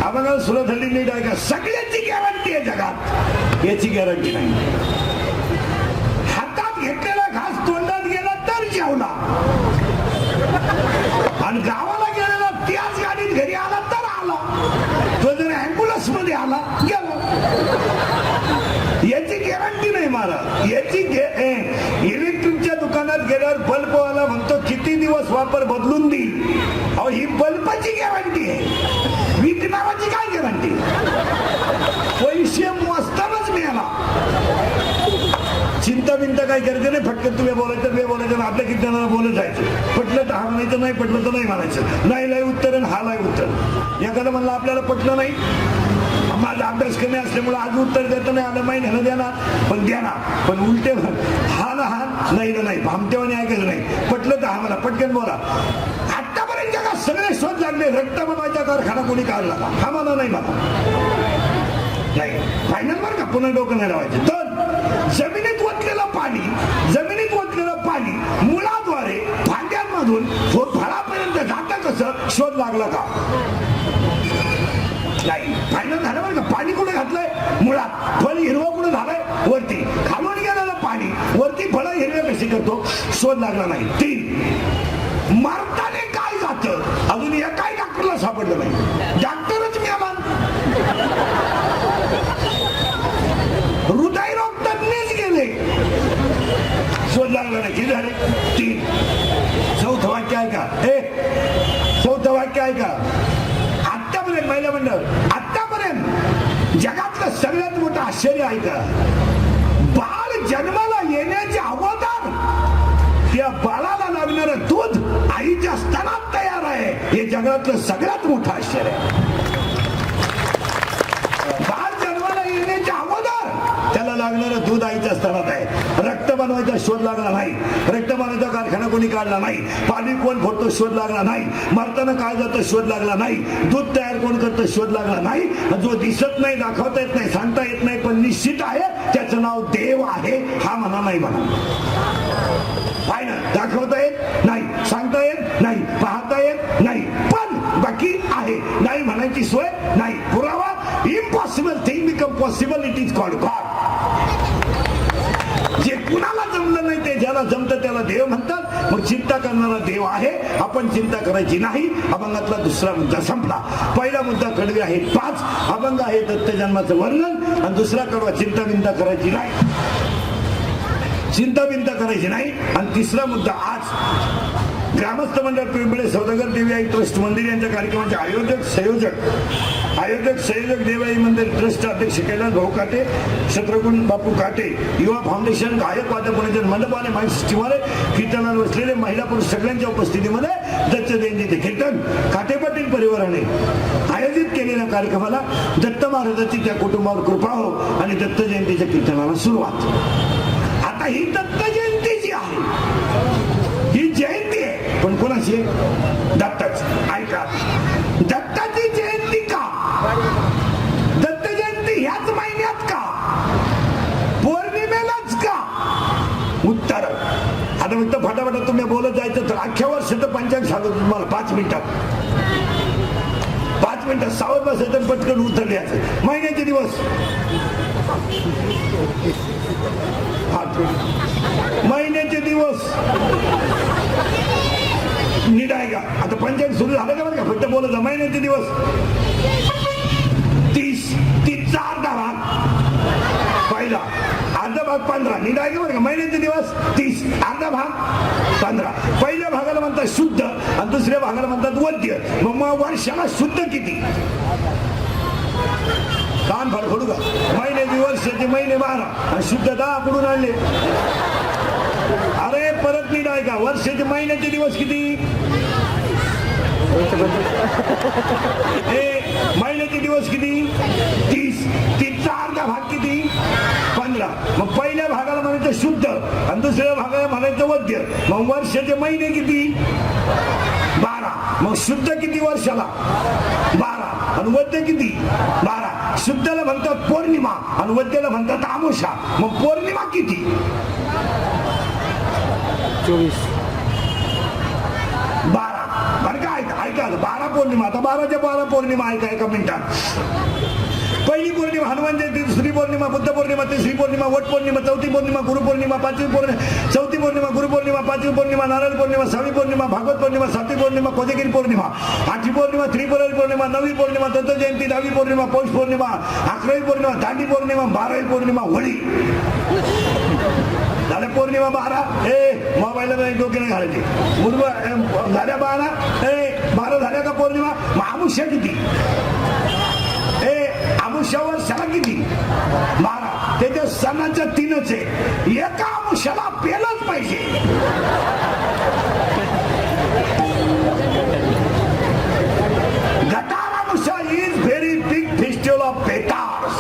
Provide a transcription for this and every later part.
आम्हाला सुरुवात झाली नीट आहे का, सगळ्याची गॅरंटी आहे जगात, याची गॅरंटी नाही. हातात घेतलेला घास तोंडात गेला तर जेवला, आणि गावाला गेलेला त्याच गाडीत घरी आला तर आला, तो जर ऍम्ब्युलन्स मध्ये आला गेला. याची गॅरंटी नाही महाराज. याची इलेक्ट्रिकच्या दुकानात गेल्यावर बल्बवाला म्हणतो किती दिवस वापर बदलून देईल. अहो ही बल्बाची गॅरंटी आहे, विकणाराची काय गॅरंटी. पैसे मोजतानाच मिळाला. चिंता बिंता काय करायचं नाही, फटकन तुम्ही बोलायचं बे बोलायचं, आपल्या कीर्तनाला बोलत जायचं. पटलं तर हा म्हणायचं, नाही पटलं तर नाही म्हणायचं. नाही लाई उत्तर आणि हा लाई उत्तर. एखादं म्हणलं आपल्याला पटलं नाही, माझा अभ्यास कमी असल्यामुळे आज उत्तर देतं नाही आलं, माहिती ना देणार पण देणार, पण उलटे हा ना हा नाही ना नाही, भामटेवाने ऐकायचं नाही. पटलं तर हा मला पटकन बोला. आतापर्यंत जगात सगळे शोध लागले, रक्त बनवायचा कारखाना कोणी काढला का, हा मला नाही मला नाही. फायनल बरं का, पुन्हा डोकं नाही लावायचं. तर जमिनीत ओतलेलं पाणी, जमिनीत ओतलेलं पाणी मुळाद्वारे फांद्यांमधून फळापर्यंत जातं कसं, शोध लागला का नाही. फायनल झालं बरं का. पाणी कुठे घातलंय, मुळात. फळ हिरवं कुठे झालंय, वरती. खालून गेलेलं पाणी वरती फळं हिरव्या कशी करतो, शोध लागला नाही. 3 मारताने काय जातं, अजून एकाही डॉक्टरला सापडलं नाही. डॉक्टरच मिळाला, हृदयरोग तज्ञच गेले, शोध लागला नाही. किती झाले, 3. चौथं वाक्य आहे का, चौथं वाक्य आहे का. आतापर्यंत महिला मंडळ, आतापर्यंत जगातलं सगळ्यात मोठं आश्चर्य आहे का, बाळ जन्माला येण्याच्या अगोदर त्या बाळाला लागणारं दूध आईच्या स्तनात तयार आहे. हे जगातलं सगळ्यात मोठं आश्चर्य आहे. बाळ जन्माला येण्याच्या अगोदर त्याला लागणारं दूध आईच्या स्तनात आहे. रक्त बनवायचा शोध लागला नाही, रक्त बनवायचा कारखाना कोणी काढला नाही, पाणी कोण फोडतो शोध लागला नाही, मरताना काय जातं शोध लागला नाही, दूध तयार कोण करतं शोध लागला नाही. जो दिसत नाही, दाखवता येत नाही, सांगता येत नाही, पण निश्चित आहे त्याचं नाव देव आहे. हा म्हणा नाही म्हणा, फायनल. दाखवता येत नाही, सांगता येत नाही, पाहता येत नाही, पण बाकी आहे. नाही म्हणायची सोय नाही. पुरावा, impossible thing become possible, it is called God. जे कुणाला जमलं नाही ते ज्याला जमतं त्याला देव म्हणतात. मग चिंता करणारा देव आहे, आपण चिंता करायची नाही. अभंगातला दुसरा मुद्दा संपला. पहिला मुद्दा कडवे आहे 5, अभंग आहे दत्त जन्माचं वर्णन, आणि दुसरा कडवा चिंता बिंता करायची नाही, चिंता बिंता करायची नाही. आणि तिसरा मुद्दा आज ग्रामस्थ मंडळ पिंपळे सौदागर देवी ट्रस्ट मंदिर यांच्या कार्यक्रमाचे आयोजक संयोजक देवाई मंदिर ट्रस्ट अध्यक्ष कैलास भाऊ काटे, शत्रुघ्न बापू काटे, युवा फाउंडेशन, गायक वादक मंडप आणि माईक सिस्टीमवाले, कीर्तनाला बसलेले महिला पुरुष सगळ्यांच्या उपस्थितीमध्ये दत्त जयंतीचे कीर्तन काटे पाटील परिवाराने आयोजित केलेल्या कार्यक्रमाला दत्त महाराजांची त्या कुटुंबावर कृपा हो आणि दत्त जयंतीच्या कीर्तनाला सुरुवात. आता ही दत्त जयंतीची आहे, ही जयंती आहे, पण कोणाची आहे, दत्ताची. ऐका, दत्ताची जयंती का, दत्त जयंती ह्याच महिन्यात का, पौर्णिमेलाच का. उत्तर आता फक्त फटाफट तुम्ही बोलत जायचं तर अख्ख्या वर्षाचं पंचांग सांगतो तुम्हाला 5 मिनिटात. 5 मिनिटात सावध बसायचं, पटकन उत्तर द्यायचं. महिन्याचे दिवस, महिन्याचे दिवस नीट आहे का. आता पंचांग सुरू झालं का बरं का, फक्त बोलत जा. महिन्याचे दिवस 30, 30चा अर्धा भाग पहिला, अर्धा भाग 15. नीट आहे का बरं का. महिन्याचे दिवस 30, अर्धा भाग 15. पहिल्या भागाला म्हणतात शुद्ध आणि दुसऱ्या भागाला म्हणतात वद्य. मग वर्षाला शुद्ध किती, कान फडफडू का. महिन्याचे वर्षाचे महिने 12 आणि शुद्ध 10 कुठून आणले. अरे परत नीट आहे का. वर्षाचे महिन्याचे दिवस किती, महिन्याचे दिवस किती 30, 30चा अर्धा भाग किती 15. मग पहिल्या भागाला म्हणायचं शुद्ध आणि दुसऱ्या भागाला म्हणायचं वद्य. मग वर्षाचे महिने किती 12. मग शुद्ध किती वर्षाला 12 आणि वद्य किती 12. शुद्धला म्हणतात पौर्णिमा आणि वद्याला म्हणतात आमोशा. मग पौर्णिमा किती 24, 12. बरं का, ऐका 12 महापौर्णिमा. आता 12च्या 12 पौर्णिमा आहे का एका मिनिटात. पहिली पौर्णिमा हनुमान जयंती, दुसरी पौर्णिमा बुद्ध पौर्णिमा, तिसरी पौर्णिमा वट पौर्णिमा, चौथी पौर्णिमा गुरु पौर्णिमा, चौथी पौर्णिमा गुरु पौर्णिमा, पाचवी पौर्णिमा नारळ पौर्णिमा, सहावी पौर्णिमा भागवत पौर्णिमा, सातवी पौर्णिमा कोजागिरी पौर्णिमा, आठवी पौर्णिमा त्रिपुरारी पौर्णिमा, नववी पौर्णिमा दत्त जयंती, 10वी पौर्णिमा पौष पौर्णिमा, 11वी पौर्णिमा दांडी पौर्णिमा, 12वी पौर्णिमा होळी. झाल्या पौर्णिमा 12. मोबाईलला डोके नाही घालायचे. मुलगा झाल्या 12. 12 झाल्या का पौर्णिमा. मग अमुष्या किती. अमुष्यावर सणा किती 12. त्याच्या सणाच्या 3च आहे. एका अमुष्याला पेलच पाहिजे. Gatari Amavasya is very big festival of पेटार्स.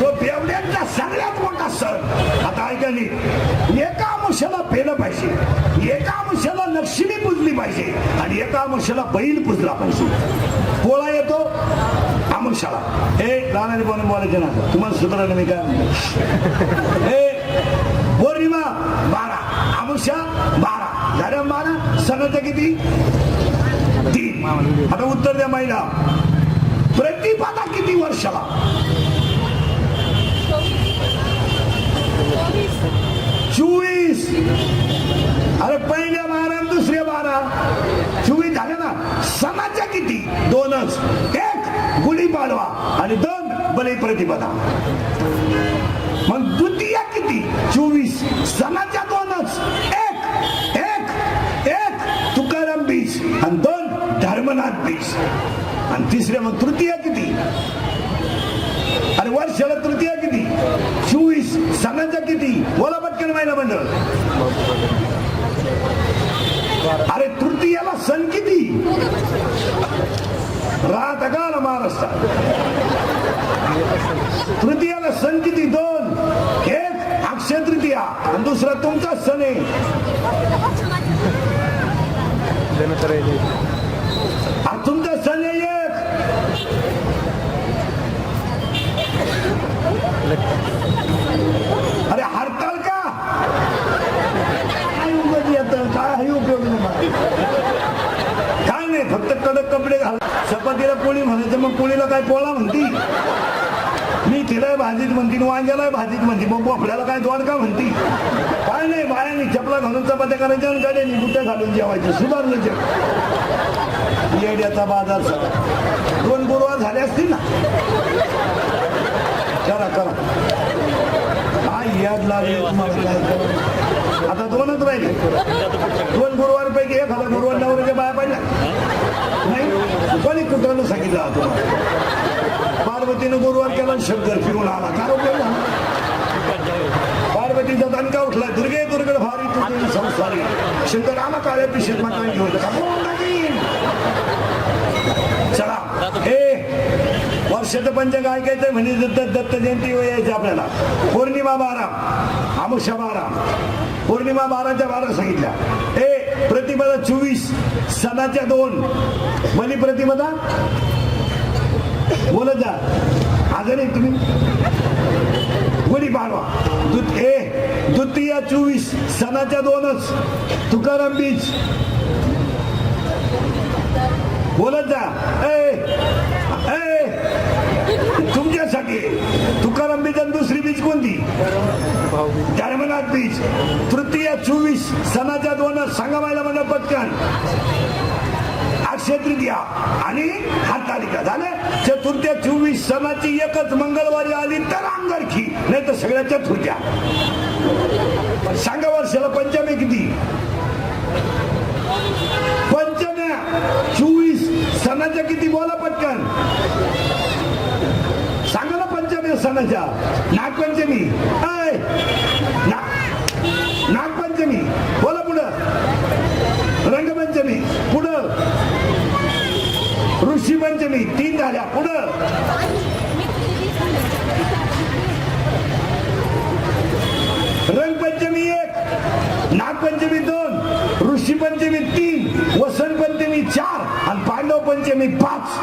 तो बेवड्यांचा सगळ्यात मोठा सण. आता ऐका नाही, एका अमुष्याला पेलं पाहिजे, एका अमुष्याला लक्ष्मी पुजली पाहिजे आणि एका अमुष्याला बैल पुजला पाहिजे. पोळा येतो अमुष्याला. राणाने बोलून बोलायचे ना तुम्हाला सुधारायला मी काय म्हणतो. पौर्णिमा 12, अमुष्या 12 झाल्या 12. सणाच्या किती 3. आता उत्तर द्या महिला. प्रतिपदा किती वर्षाला. 24. अरे पहिल्या 12 आणि दुसऱ्या 12, 24 झाले ना. सणाच्या किती 2च. 1 गुढीपाडवा आणि 2 बलिप्रतिपदा. मग द्वितीया किती 24. सणाच्या 2च. 1 तुकाराम बीज आणि 2 धर्मनाथ बीज. आणि तिसऱ्या मग तृतीया किती. अरे वर्षाला तृतीया किती 24. सणाच्या किती बोला पटकन महिला मंडळ. अरे तृतीयाला सण किती. राहत का ना महाराष्ट्रात. तृतीयाला सण किती 2. 1 अक्षय तृतीया आणि दुसरा तुमचा सण आहे. तुमचा सण आहे 1. अरे हरताल का काय उपयोग नाही. काय नाही फक्त कडक कपडे घाल. चपातीला पोळी म्हणायचं मग पोळीला काय पोळा म्हणती. मी तिला भाजीत म्हणती, वांग्याला भाजीत म्हणती, मग आपल्याला काय दोडका म्हणती. काय नाही बायानी चपला घालून चपात्या करायच्या आणि गाड्यानी बुट्या घालून जेवायचं. सुधारलं जग. येड्याचा बाजार सगळा. 2 गुरुवार झाले असतील ना. करा काय याद लागले तुम्हाला. आता 2च राहिले. 2 गुरुवार पैकी एखादा गुरुवार नवऱ्याच्या बाया पाहिजे नाही. कोणी कुठं सांगितलं तुम्हाला. पार्वतीनं गुरुवार केला शंकर फिरून आला. काय पार्वतीचा दणका उठला. दुर्गे दुर्गड भारी तुझे संसारी. शंकर आला काळ्या पिशेत माता घेऊन. चला वर्षाचं पंचक ऐकायचं म्हणजे दत्त जयंती यायची आपल्याला. पौर्णिमा 12, अमुष्या 12. पौर्णिमा 12च्या 12 सांगितल्या. प्रतिपदा 24. सणाच्या 2. बलिप्रतिपदा बोलत जा. आजर एक तुम्ही. गुढीपाडवा द्वितीया 24. सणाच्या 2च. तुकाराम बीज बोलत जा. तुमच्यासाठी तुकाराम बीज आणि दुसरी बीज कोणती. धर्मनाथ बीज. तृतीया 24. सणाच्या 2च. सांगा मला म्हणलं पटकन. अक्षय तृतीया आणि हरतालिका झाले. चतुर्थ्या 24. सणाची 1च मंगळवारी आली तर अंगारखी, नाही तर सगळ्या चतुर्थ्या. सांगा वर्षाला पंचमी किती. पंचम्या 24. सणाच्या किती बोला पटकन. सांगा ना पंचमी सणाच्या. नागपंचमी. नागपंचमी बोला पुढं. रंगपंचमी पुढं. ऋषी पंचमी 3 झाल्या. पुढं रंगपंचमी 1, नागपंचमी 2, ऋषी पंचमी 3, वसंत पंचमी 4 आणि पांडव पंचमी 5.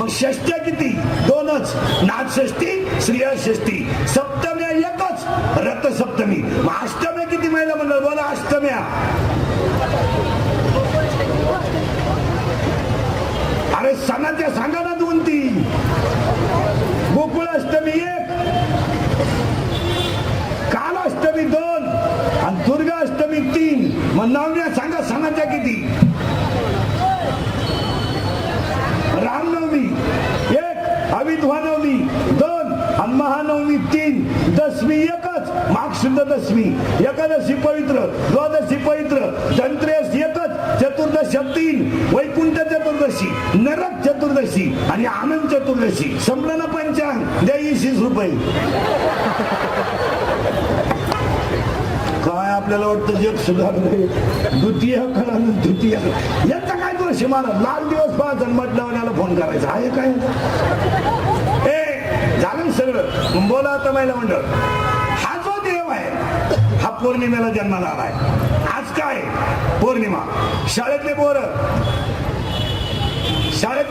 मग षष्ट्या किती 2च. नागषष्ठी, श्रीयषष्ठी. सप्तम्या 1च. रथसप्तमी. मग अष्टम्या किती महिला मंडळ बोला. अष्टम्या सणाच्या सांगा ना 2-3. गोकुळ अष्टमी 1, काल अष्टमी 2 आणि दुर्गा अष्टमी 3. मग नवम्या सांगा सणाच्या किती? रामनवमी 1, अविद्वानवमी 2 आणि महानवमी 3. दशमी 1च, माघ शुद्ध दशमी. एकादशी पवित्र, द्वादशी पवित्र, धनत्रयोदशी 1च, चतुर्दशी 3, वैकुंठ चतुर्दशी, नरक चतुर्दशी आणि आनंद चतुर्दशी. संपलं ना पंचांग. द्या 20 रुपये. काय आपल्याला वाटतं जग सुधारले. द्वितीय कळालं, द्वितीय याचा काय तुला शिमाला लाल दिवस पहा जन्मत लावण्याला फोन करायचा आहे काय? झालं सगळं. बोला आता महिला मंडळ. हा जो देव आहे हा पौर्णिमेला जन्माला आलाय. आज काय पौर्णिमा. शाळेतले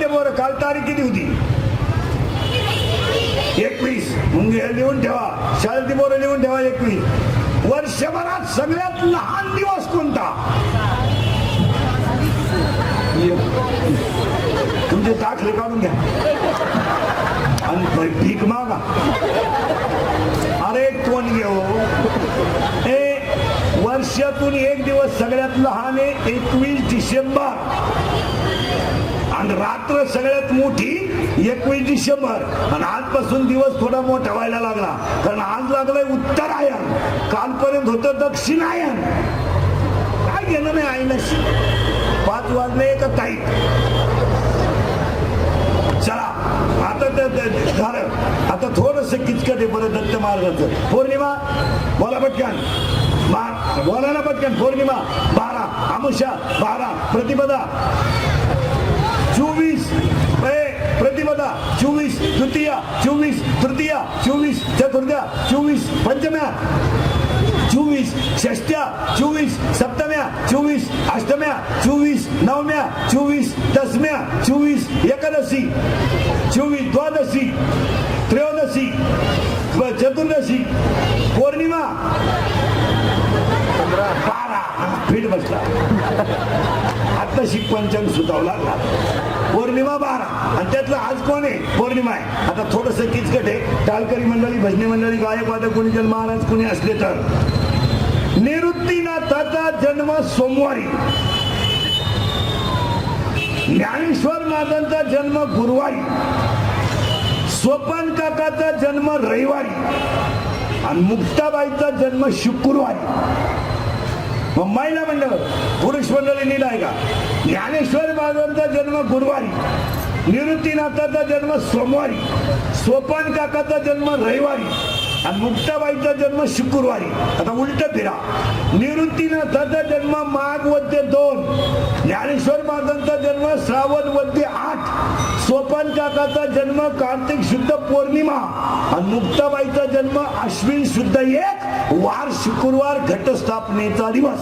बोर काल तारीख किती होती? 21. मग लिहून ठेवा. शाळेतली बोरं लिहून ठेवा 21. वर्षभरात सगळ्यात लहान दिवस कोणता? तुमचे दाखले काढून घ्या आणि भीक मागा. अरे कोण घेऊ. वर्षातून एक दिवस सगळ्यात लहान आहे 21 डिसेंबर आणि रात्र सगळ्यात मोठी 21 डिसेंबर. आणि आजपासून दिवस थोडा मोठा व्हायला लागला कारण आज लागलाय उत्तरायण. कालपर्यंत होतं दक्षिणायन. काय घेणं नाही आईनाशी. 5 वाजले का ताई. चला आता झालं. आता थोडस किचकट आहे परत दत्त महाराजांचं. पौर्णिमा बोला पटकन. बोला ना पटकन. पौर्णिमा 12, अमावस्या 12, प्रतिपदा 24, प्रतिपदा 24, द्वितीया 24, तृतीया 24, चतुर्थ्या 24, पंचम्या 24, षष्ट्या 24, सप्तम्या 24, अष्टम्या 24, नवम्या 24, दशम्या 24, एकादशी 24, द्वादशी, त्रयोदशी, चतुर्दशी, पौर्णिमा 12. पीठ बसला. आता पंचांग सुतावं लागला. पौर्णिमा 12 आणि त्यातलं आज कोण आहे? पौर्णिमा आहे. आता थोडस किचकट आहे. टाळकरी मंडळी, भजनी मंडळी, गायक वादक कोणी जन महाराज कोणी असले तर. निवृत्तीनाथाचा जन्म सोमवारी, ज्ञानेश्वर महाराजांचा जन्म गुरुवारी, सोपान काकाचा जन्म रविवारी आणि मुक्ताबाईचा जन्म शुक्रवारी. मग महिला मंडळ, पुरुष मंडळी नीट आहे का? ज्ञानेश्वर महाराजांचा जन्म गुरुवारी, निवृत्तीनाथाचा जन्म सोमवारी, सोपान काकाचा जन्म रविवारी आणि मुक्ताबाईचा जन्म शुक्रवारी. आता उलट फिरा. निवृत्तीनाथाचा जन्म माघ वद्य 2, ज्ञानेश्वर महाराजांचा जन्म श्रावण वद्य 8, सोपान काकाचा जन्म कार्तिक शुद्ध पौर्णिमा आणि मुक्ताबाईचा जन्म अश्विन शुद्ध 1 वार शुक्रवार घटस्थापनेचा दिवस.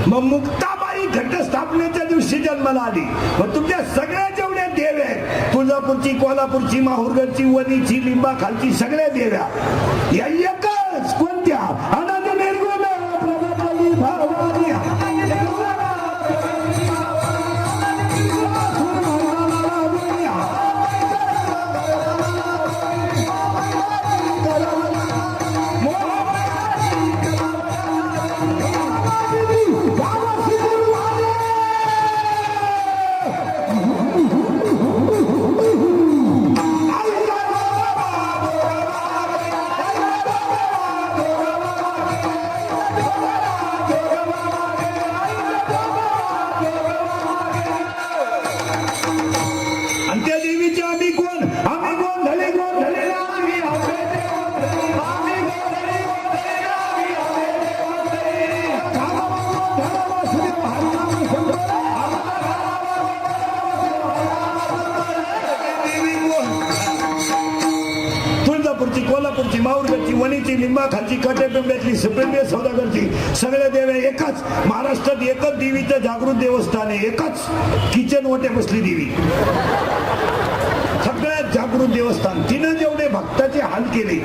मग मुक्ताबाई घटस्थापनेच्या दिवशी जन्माला आली. मग तुमच्या सगळ्या जेवढ्या देव आहेत, तुळजापूरची, कोल्हापूरची, माहूरगडची, वणीची, लिंबाखालची सगळ्या देव्या या एकच कोणत्या? अनंत निर्गुण प्रगती भवानी. कोल्हापूरची, माहूरगडची, वणीची, लिंबाखालची, कटेपिंब्यातली, सुप्रिंबे सौदागरची सगळ्या देव्या एकच. महाराष्ट्रात एकच देवीचं जागृत देवस्थान आहे. एकच किचन ओटे बसली देवी. सगळ्यात जागृत देवस्थान. तिनं जेवढे भक्ताचे हाल केले,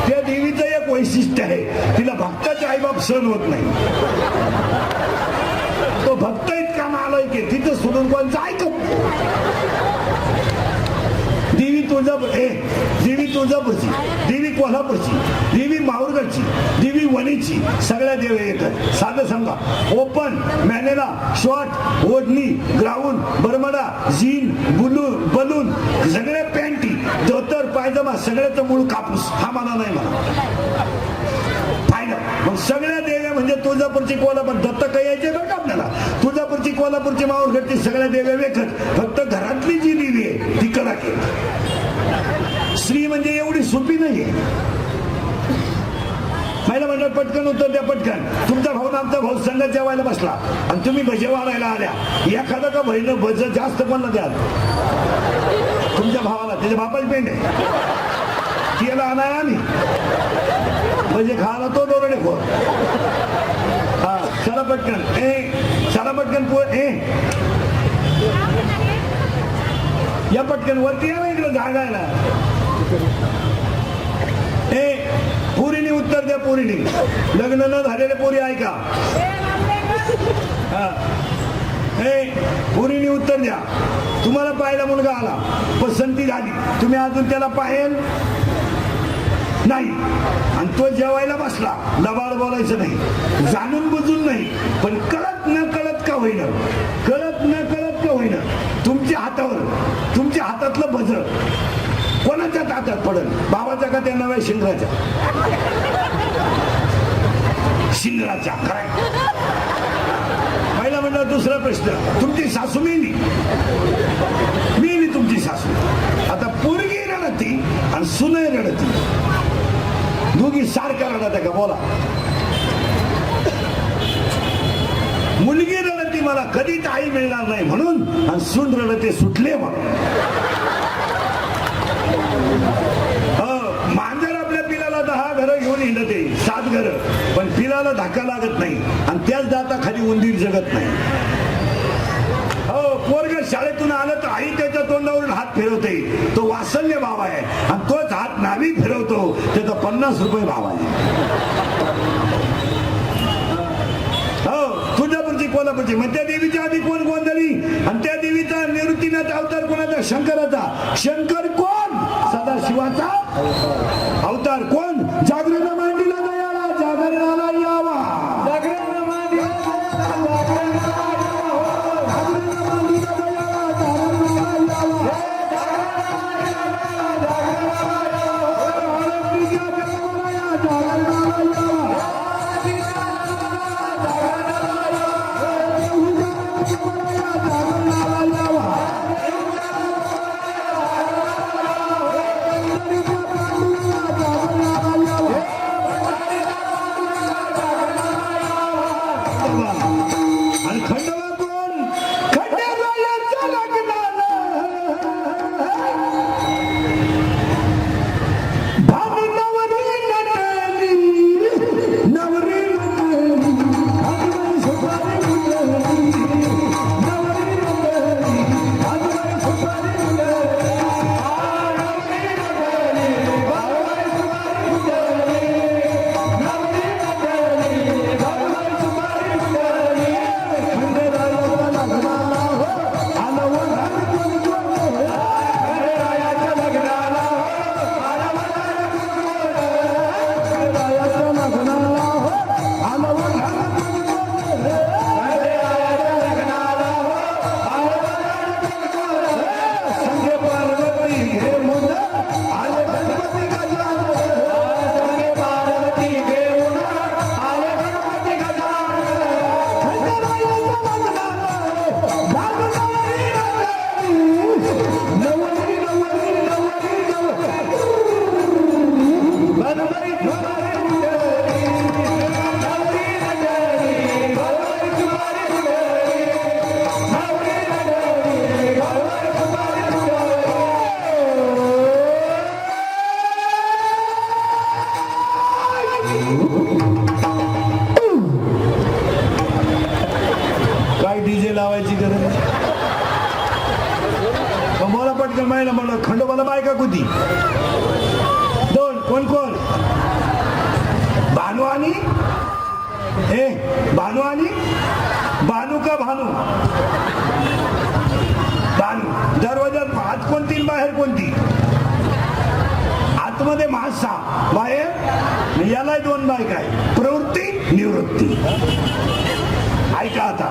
त्या देवीचं एक वैशिष्ट्य आहे, तिला भक्ताचे आईबाप सहन होत नाही. तो भक्त इतका सोडून कोणचं ऐकत देवी तुळजापूरची, देवी कोल्हापूरची, देवी माहूरगडची, देवी वणीची, सगळ्या देवी येतात. साधं सांगा, ओपन, मॅनेला, शॉर्ट, ओढणी, ग्राउंड, बरमडा, जीन, बलून, सगळ्या पॅन्टी, धोतर, पायजमा, सगळ्याचं मूळ कापूस. हा मला नाही म्हणा फायदा. मग सगळ्या देव्या म्हणजे तुळजापूरची, कोल्हापूर, दत्त काही यायचे बघा आपल्याला. तुळजापूरची, कोल्हापूरची, माहूरगडची सगळ्या देव्या वेखत. फक्त घरातली जी देवी आहे ती कडाके. स्त्री म्हणजे एवढी सोपी नाहीये. महिला म्हणतात पटकन उत्तर द्या, पटकन. तुमचा भाऊ आमचा भाऊ संघ जेवायला बसला आणि तुम्ही भजे वाढायला आल्या. एखादा का बहिण भज जास्त कोणला द्याल? तुमच्या भावाला. त्याच्या बापाची पेंड आहे, तिला आणाय आम्ही भजे खायला तो दोरडे खो. हा, चला पटकन, चला पटकन या पटकन वरती या ना इकडं जागायला. पोरीने उत्तर द्या, पोरीने. लग्न न झालेले पोरी ऐका. हा, पोरीने उत्तर द्या. तुम्हाला पाहायला मुलगा आला, पसंती झाली, तुम्ही अजून त्याला पाहेल नाही आणि तो जेवायला बसला. लबाड बोलायचं नाही, जाणून बुजून नाही, पण कळत न कळत का होईना, कळत न कळत का होईना तुमच्या हातावर, तुमच्या हातातलं भज कोणाच्या हातात पडल? भावाच्या का त्या नव्या शिंगराच्या? शिंगराच्या. काय पहिला म्हणलं. दुसरा प्रश्न, तुमची सासू मेली तुमची सासू. आता पोरगी रडती आणि सुनय रडती, दोघी सारख्या रडत आहे का? बोला. मुलगी रडती मला कधीच आई मिळणार नाही म्हणून, आणि सून रडते सुटले म्हणून. मांजर आपल्या पिलाला 10 घरं घेऊन हिंडते, 7 घरं, पण पिलाला धक्का लागत नाही आणि त्याच दाताखाली उंदीर जगत नाही. हो, पोरग शाळेतून आलं तर आई त्याच्या तोंडावरून हात फिरवते, तो वात्सल्य भाव आहे, आणि तोच हात नावी फिरवतो, त्याचा 50 रुपये भाव आहे. हो, तुळजापूरची, कोल्हापूरची. मग त्या देवीच्या आधी कोण गोंधळी, आणि त्या देवीचा निवृत्तीनाथ अवतार कोणाचा? शंकराचा. शंकर कोण? सदाशिवाचा अवतार. कोण? जागरण मांडीला दयाला, जागरणाला यावा. जागरण मांडीला लावायची गरज. मला पटकन माहिला म्हणलं. खंडोबाला बायका कुती 2. कोण कोण? भानू आणि भानू का भानू? बाण दरवाजात आत कोणती बाहेर कोणती? आतमध्ये महासा बाहेर याला 2 बायका आहे, प्रवृत्ती निवृत्ती. ऐका आता,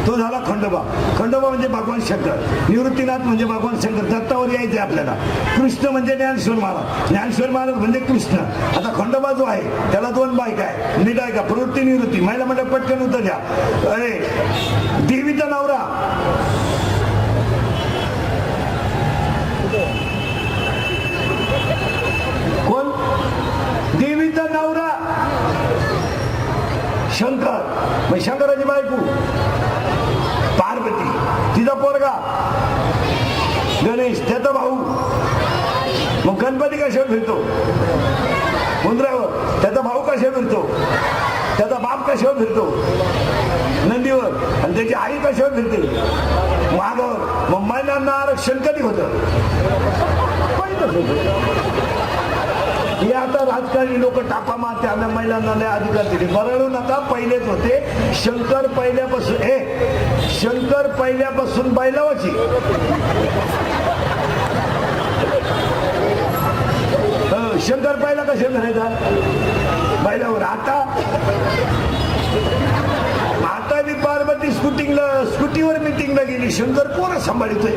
तो झाला खंडोबा. खंडोबा म्हणजे भगवान शंकर, निवृत्तीनाथ म्हणजे भगवान शंकर. दत्तावर यायचे आपल्याला. कृष्ण म्हणजे ज्ञानेश्वर महाराज, ज्ञानेश्वर महाराज म्हणजे कृष्ण. आता खंडोबा जो आहे त्याला 2 बायका आहे. नीट आहे का? प्रवृत्ती निवृत्ती. महिला म्हणजे पटकन उत्तर द्या. अरे देवीचा नवरा कोण? देवीचा नवरा शंकर. मग शंकराची बायको पार्वती. तिचा पोरगा गणेश, त्याचा भाऊ. मग गणपती कशावर फिरतो? उंदरावर. त्याचा भाऊ कशावर फिरतो? त्याचा बाप कशावर फिरतो? नंदीवर. आणि त्याची आई कशावर फिरते? वाघावर. मग महिलांना आरक्षण कधी होतं? हे आता राजकारणी लोक टापा मारते, आम्ही महिलांना नाही अधिकार दिले. बरळू नका, पहिलेच होते. शंकर पहिल्यापासून बैलावाची. शंकर पहिला कशा धरायचा? बैलावर. आता बी पार्वती स्कूटीवर मिटिंगला गेली. शंकर कोण सांभाळतोय?